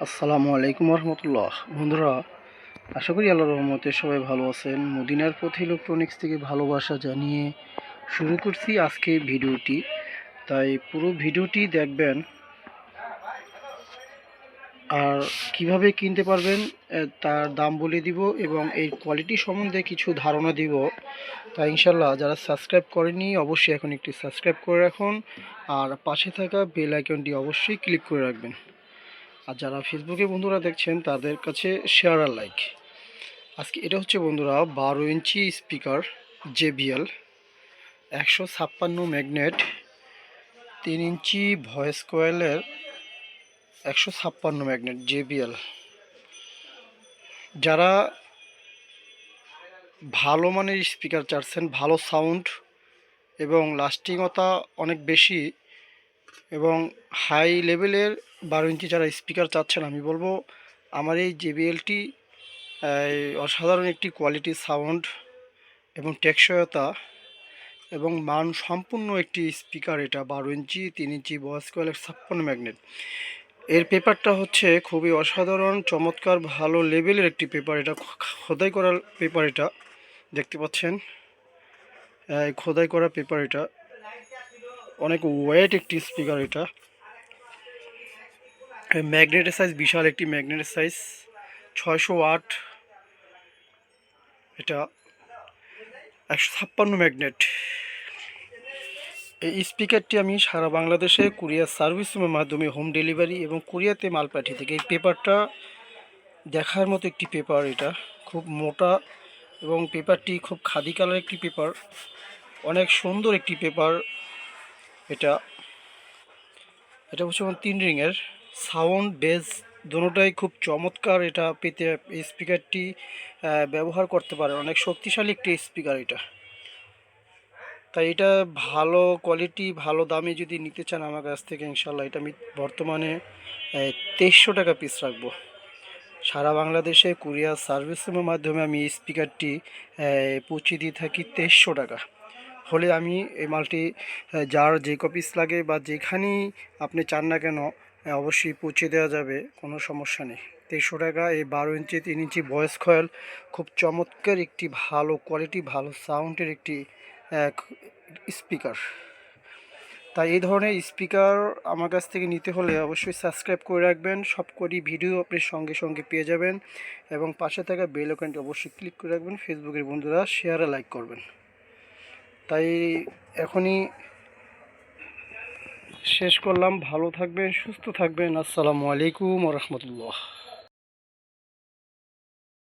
আসসালামু আলাইকুম রহমতুল্লাহ। বন্ধুরা, আশা করি আল্লাহর রহমতে সবাই ভালো আছেন। মদিনার পথে ইলেকট্রনিক্স থেকে ভালোবাসা জানিয়ে শুরু করছি আজকে ভিডিওটি। তাই পুরো ভিডিওটি দেখবেন আর কিভাবে কিনতে পারবেন তার দাম বলে দিব এবং এই কোয়ালিটি সম্বন্ধে কিছু ধারণা দিব। তাই ইনশাল্লাহ যারা সাবস্ক্রাইব করেনি অবশ্যই এখন একটি সাবস্ক্রাইব করে রাখুন, আর পাশে থাকা বেল আইকনটি অবশ্যই ক্লিক করে রাখবেন। আর যারা ফেসবুকে বন্ধুরা দেখছেন তাদের কাছে শেয়ার আর লাইক। আজকে এটা হচ্ছে বন্ধুরা 12 inch speaker JBL 156 magnet 3 inch voice কয়েলের 156 ম্যাগনেট JBL। যারা ভালো মানের স্পিকার চাচ্ছেন, ভালো সাউন্ড এবং লাস্টিংতা অনেক বেশি এবং হাই লেভেলের 12 ইঞ্চি যারা স্পিকার চাচ্ছেন, আমি বলবো আমার এই JBLটি অসাধারণ একটি কোয়ালিটি সাউন্ড এবং টেকসইতা এবং মান সম্পূর্ণ একটি স্পিকার। এটা 12 ইঞ্চি 3 ইঞ্চি ভয়েস কয়েলের 56 ম্যাগনেট। এর পেপারটা হচ্ছে খুবই অসাধারণ চমৎকার ভালো লেভেলের একটি পেপার। এটা খোদাই করা পেপার, এটা দেখতে পাচ্ছেন খোদাই করা পেপার। এটা অনেক ওয়েট একটি স্পিকার। এটা ম্যাগনেটের সাইজ বিশাল একটি ম্যাগনেটের সাইজ 600 ওয়াট। এটা 156 ম্যাগনেট। এই স্পিকারটি আমি সারা বাংলাদেশে কুরিয়ার সার্ভিসের মাধ্যমে হোম ডেলিভারি এবং কুরিয়াতে মাল পাঠিয়ে থাকি। এই পেপারটা দেখার মতো একটি পেপার। এটা খুব মোটা এবং পেপারটি খুব খাদি কালার একটি পেপার, অনেক সুন্দর একটি পেপার। এটা এটা হচ্ছে 3 রিংয়ের সাউন্ড বেস দুটোটাই খুব চমৎকার। এটা পেতে এই স্পিকারটি ব্যবহার করতে পারে, অনেক শক্তিশালী একটি স্পিকার এটা। তাই এটা ভালো কোয়ালিটি ভালো দামে যদি নিতে চান আমার কাছ থেকে, ইনশাল্লাহ এটা আমি বর্তমানে 2300 টাকা পিস রাখবো। সারা বাংলাদেশে কুরিয়ার সার্ভিসের মাধ্যমে আমি এই স্পিকারটি পৌঁছে দিয়ে থাকি 2300 টাকা হলে। আমি এই মালটি যার যে কপিস লাগে বা যেখানেই আপনি চান না কেন অবশ্যই পৌঁছে দেওয়া যাবে, কোনো সমস্যা নেই। 2300 টাকা এই 12 ইঞ্চি 3 ইঞ্চি ভয়েস কয়েল, খুব চমৎকার একটি ভালো কোয়ালিটি ভালো সাউন্ডের একটি স্পিকার। তাই এই ধরনের স্পিকার আমার কাছ থেকে নিতে হলে অবশ্যই সাবস্ক্রাইব করে রাখবেন। সবকটি ভিডিও আপনি সঙ্গে সঙ্গে পেয়ে যাবেন এবং পাশে থাকা বেল আইকনটি অবশ্যই ক্লিক করে রাখবেন। ফেসবুকের বন্ধুরা শেয়ার আর লাইক করবেন। তাই এখনই শেষ করলাম। ভালো থাকবেন, সুস্থ থাকবেন। আসসালামু আলাইকুম ওয়া রাহমাতুল্লাহ।